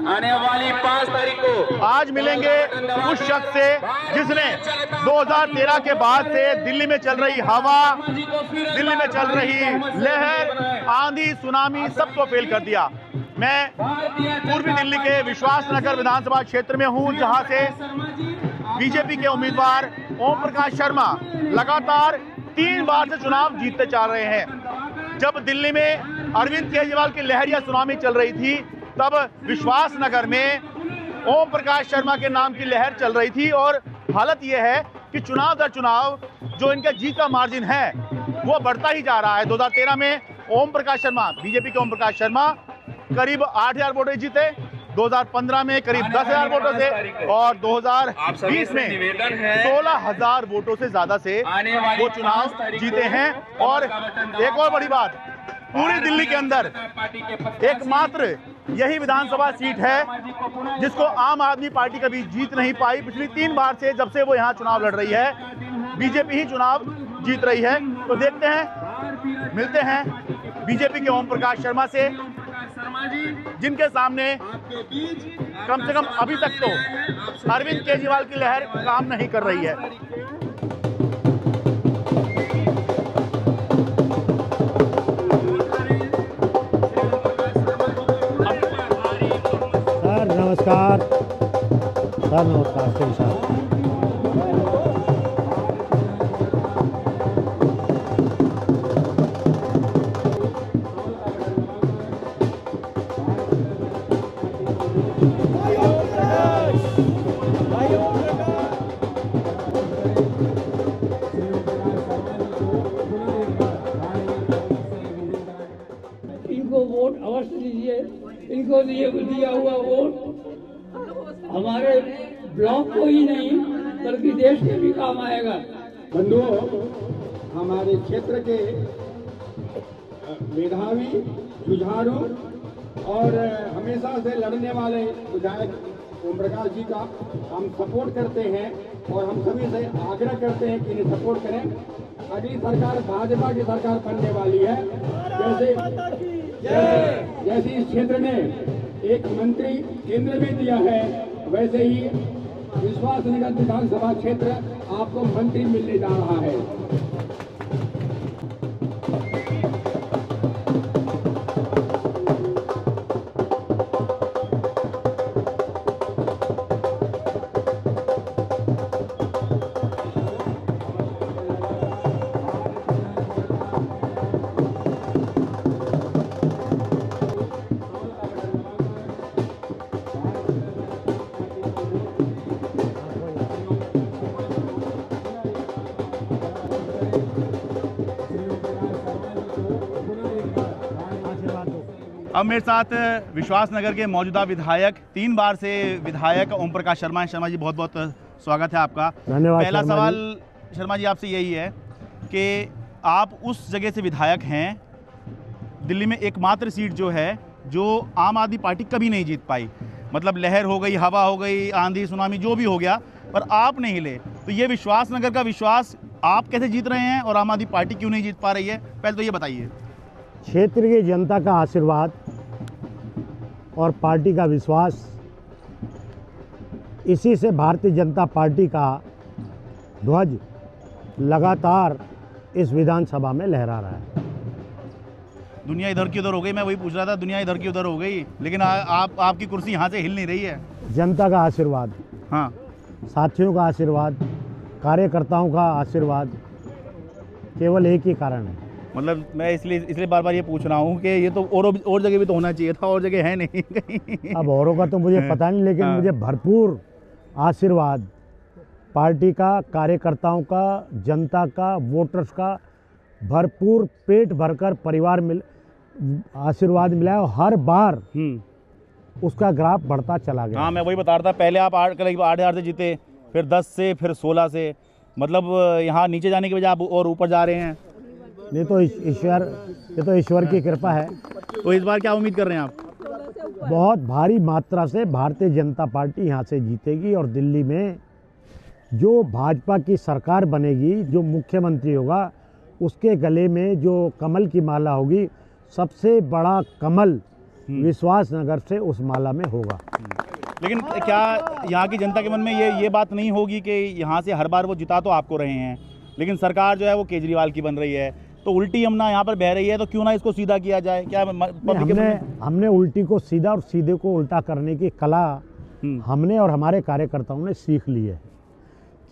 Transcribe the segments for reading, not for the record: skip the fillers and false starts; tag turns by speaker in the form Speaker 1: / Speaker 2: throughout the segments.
Speaker 1: आने वाली 5 तारीख को
Speaker 2: आज मिलेंगे उस शख्स से जिसने 2013 के बाद से दिल्ली में चल रही हवा, दिल्ली में चल रही लहर, आंधी, सुनामी सबको फेल कर दिया। मैं पूर्वी दिल्ली के विश्वास नगर विधानसभा क्षेत्र में हूं, जहां से बीजेपी के उम्मीदवार ओम प्रकाश शर्मा लगातार 3 बार से चुनाव जीतते जा रहे हैं। जब दिल्ली में अरविंद केजरीवाल की लहर या सुनामी चल रही थी, तब विश्वास नगर में ओम प्रकाश शर्मा के नाम की लहर चल रही थी। और हालत यह है कि चुनाव दर चुनाव जो इनका जीत का मार्जिन है वो बढ़ता ही जा रहा है। 2013 में ओम प्रकाश शर्मा, बीजेपी के ओम प्रकाश शर्मा करीब 8,000 वोटों जीते, 2015 में करीब 10,000 वोटों से, और 2020 में 16,000 वोटों से ज्यादा से वो चुनाव जीते हैं। और एक और बड़ी बात, पूरी दिल्ली के अंदर एकमात्र यही विधानसभा सीट है जिसको आम आदमी पार्टी कभी जीत नहीं पाई। पिछली 3 बार से जब से वो यहाँ चुनाव लड़ रही है, बीजेपी ही चुनाव जीत रही है। तो देखते हैं, मिलते हैं बीजेपी के ओम प्रकाश शर्मा से, जिनके सामने कम से कम अभी तक तो अरविंद केजरीवाल की लहर काम नहीं कर रही है।
Speaker 3: सर नमस्कार, सर नमस्कार। सिंह साहब,
Speaker 4: इनको वोट अवश्य दीजिए। इनको दिया हुआ वोट हमारे ब्लॉक को ही नहीं बल्कि देश के भी काम आएगा।
Speaker 5: बंधुओं, हमारे क्षेत्र के मेधावी, जुझारू और हमेशा से लड़ने वाले विधायक ओम प्रकाश जी का हम सपोर्ट करते हैं और हम सभी से आग्रह करते हैं कि इन्हें सपोर्ट करें। अगली सरकार भाजपा की सरकार बनने वाली है। जैसे इस क्षेत्र ने एक मंत्री केंद्र में दिया है, वैसे ही विश्वास नगर विधानसभा क्षेत्र आपको मंत्री मिलने जा रहा है।
Speaker 2: अब मेरे साथ विश्वास नगर के मौजूदा विधायक, 3 बार से विधायक ओम प्रकाश शर्मा हैं। शर्मा जी, बहुत बहुत स्वागत है आपका।
Speaker 3: धन्यवाद।
Speaker 2: पहला सवाल शर्मा जी आपसे यही है कि आप उस जगह से विधायक हैं, दिल्ली में एकमात्र सीट जो है जो आम आदमी पार्टी कभी नहीं जीत पाई। मतलब लहर हो गई, हवा हो गई, आंधी सुनामी जो भी हो गया, पर आप नहीं हिले। तो ये विश्वास नगर का विश्वास आप कैसे जीत रहे हैं और आम आदमी पार्टी क्यों नहीं जीत पा रही है, पहले तो ये बताइए।
Speaker 3: क्षेत्र की जनता का आशीर्वाद और पार्टी का विश्वास, इसी से भारतीय जनता पार्टी का ध्वज लगातार इस विधानसभा में लहरा रहा है।
Speaker 2: दुनिया इधर की उधर हो गई, मैं वही पूछ रहा था, दुनिया इधर की उधर हो गई, लेकिन आपकी कुर्सी यहाँ से हिल नहीं रही है।
Speaker 3: जनता का आशीर्वाद,
Speaker 2: हाँ, साथियों
Speaker 3: का आशीर्वाद, कार्यकर्ताओं का आशीर्वाद, केवल एक ही कारण है।
Speaker 2: मतलब मैं इसलिए बार बार ये पूछ रहा हूँ कि ये तो और जगह भी तो होना चाहिए था, और जगह है नहीं कहीं।
Speaker 3: अब औरों का तो मुझे पता नहीं, लेकिन मुझे भरपूर आशीर्वाद पार्टी का, कार्यकर्ताओं का, जनता का, वोटर्स का भरपूर पेट भरकर परिवार आशीर्वाद मिला है। और हर बार उसका ग्राफ बढ़ता चला गया।
Speaker 2: हाँ, मैं वही बता रहा था, पहले आप 8,000 से जीते, फिर 10 से, फिर 16 से, मतलब यहाँ नीचे जाने की बजाय आप और ऊपर जा रहे हैं।
Speaker 3: ये तो ईश्वर की कृपा है।
Speaker 2: तो इस बार क्या उम्मीद कर रहे हैं आप?
Speaker 3: बहुत भारी मात्रा से भारतीय जनता पार्टी यहाँ से जीतेगी और दिल्ली में जो भाजपा की सरकार बनेगी, जो मुख्यमंत्री होगा, उसके गले में जो कमल की माला होगी, सबसे बड़ा कमल विश्वास नगर से उस माला में होगा।
Speaker 2: लेकिन क्या यहाँ की जनता के मन में ये बात नहीं होगी कि यहाँ से हर बार वो जिता तो आपको रहे हैं, लेकिन सरकार जो है वो केजरीवाल की बन रही है, तो उल्टी यमुना यहाँ पर बह रही है, तो क्यों ना इसको सीधा किया जाए? क्या
Speaker 3: हमने उल्टी को सीधा और सीधे को उल्टा करने की कला हमने और हमारे कार्यकर्ताओं ने सीख ली है।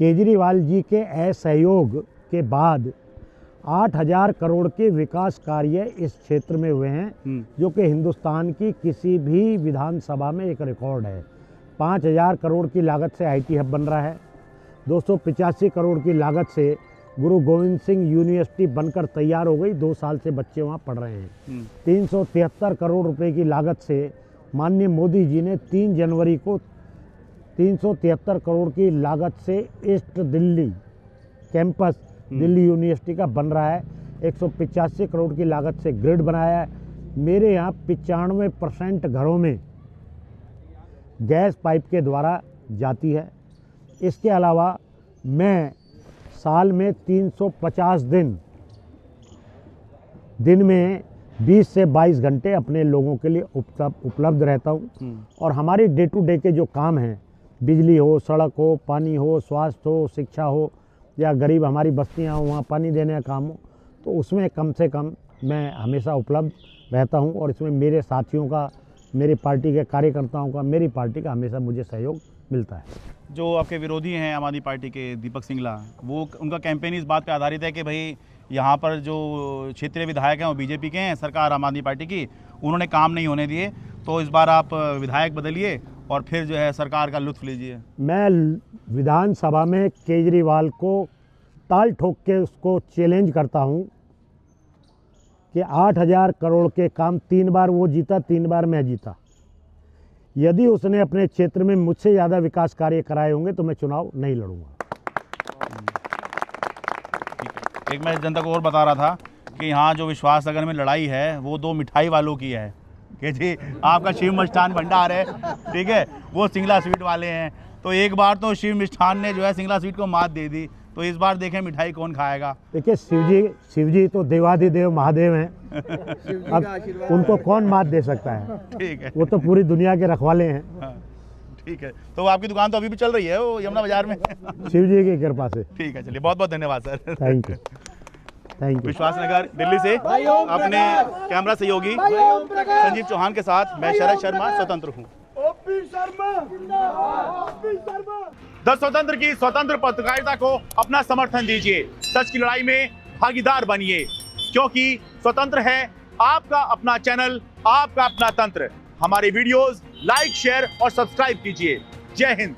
Speaker 3: केजरीवाल जी के असहयोग के बाद 8,000 करोड़ के विकास कार्य इस क्षेत्र में हुए हैं, जो कि हिंदुस्तान की किसी भी विधानसभा में एक रिकॉर्ड है। 5,000 करोड़ की लागत से IT हब बन रहा है। 285 करोड़ की लागत से गुरु गोविंद सिंह यूनिवर्सिटी बनकर तैयार हो गई, 2 साल से बच्चे वहाँ पढ़ रहे हैं। 373 करोड़ रुपए की लागत से माननीय मोदी जी ने 3 जनवरी को 373 करोड़ की लागत से east Delhi campus Delhi university का बन रहा है। 185 करोड़ की लागत से ग्रिड बनाया है। मेरे यहाँ 95% घरों में गैस पाइप के द्वारा जाती है। इसके अलावा मैं साल में 350 दिन में 20 से 22 घंटे अपने लोगों के लिए उपलब्ध रहता हूँ। और हमारी डे टू डे के जो काम हैं, बिजली हो, सड़क हो, पानी हो, स्वास्थ्य हो, शिक्षा हो, या गरीब हमारी बस्तियाँ हो वहाँ पानी देने का काम हो, तो उसमें कम से कम मैं हमेशा उपलब्ध रहता हूँ। और इसमें मेरे साथियों का, मेरी पार्टी के कार्यकर्ताओं का, मेरी पार्टी का हमेशा मुझे सहयोग मिलता है।
Speaker 2: जो आपके विरोधी हैं आम आदमी पार्टी के दीपक सिंगला, वो उनका कैंपेन इस बात पे आधारित है कि भाई यहाँ पर जो क्षेत्रीय विधायक हैं वो बीजेपी के हैं, सरकार आम आदमी पार्टी की, उन्होंने काम नहीं होने दिए, तो इस बार आप विधायक बदलिए और फिर जो है सरकार का लुत्फ लीजिए।
Speaker 3: मैं विधानसभा में केजरीवाल को ताल ठोक के उसको चैलेंज करता हूँ कि 8,000 करोड़ के काम 3 बार वो जीता, 3 बार मैं जीता। यदि उसने अपने क्षेत्र में मुझसे ज़्यादा विकास कार्य कराए होंगे तो मैं चुनाव नहीं लड़ूंगा।
Speaker 2: एक मैं जनता को और बता रहा था कि यहाँ जो विश्वास नगर में लड़ाई है वो 2 मिठाई वालों की है कि जी आपका शिव मिष्ठान भंडार है, ठीक है, वो सिंगला स्वीट वाले हैं। तो एक बार तो शिव मिष्ठान ने जो है सिंगला स्वीट को मात दे दी, तो इस बार देखें मिठाई कौन खाएगा।
Speaker 3: देखिए शिव जी तो देवाधिदेव महादेव हैं, अब उनको कौन मात दे सकता है?
Speaker 2: ठीक है,
Speaker 3: वो तो पूरी दुनिया के रखवाले हैं।
Speaker 2: हाँ, ठीक है। तो आपकी दुकान तो अभी भी चल रही है वो यमुना बाजार में?
Speaker 3: शिव जी की कृपा से।
Speaker 2: ठीक है, चलिए, बहुत बहुत धन्यवाद sir.
Speaker 3: Thank you, thank you.
Speaker 2: विश्वास नगर दिल्ली से अपने कैमरा सहयोगी संजीव चौहान के साथ मैं शरद शर्मा स्वतंत्र हूँ। द स्वतंत्र की स्वतंत्र पत्रकारिता को अपना समर्थन दीजिए, सच की लड़ाई में भागीदार बनिए, क्योंकि स्वतंत्र है आपका अपना चैनल, आपका अपना तंत्र। हमारे वीडियोस लाइक, शेयर और सब्सक्राइब कीजिए। जय हिंद।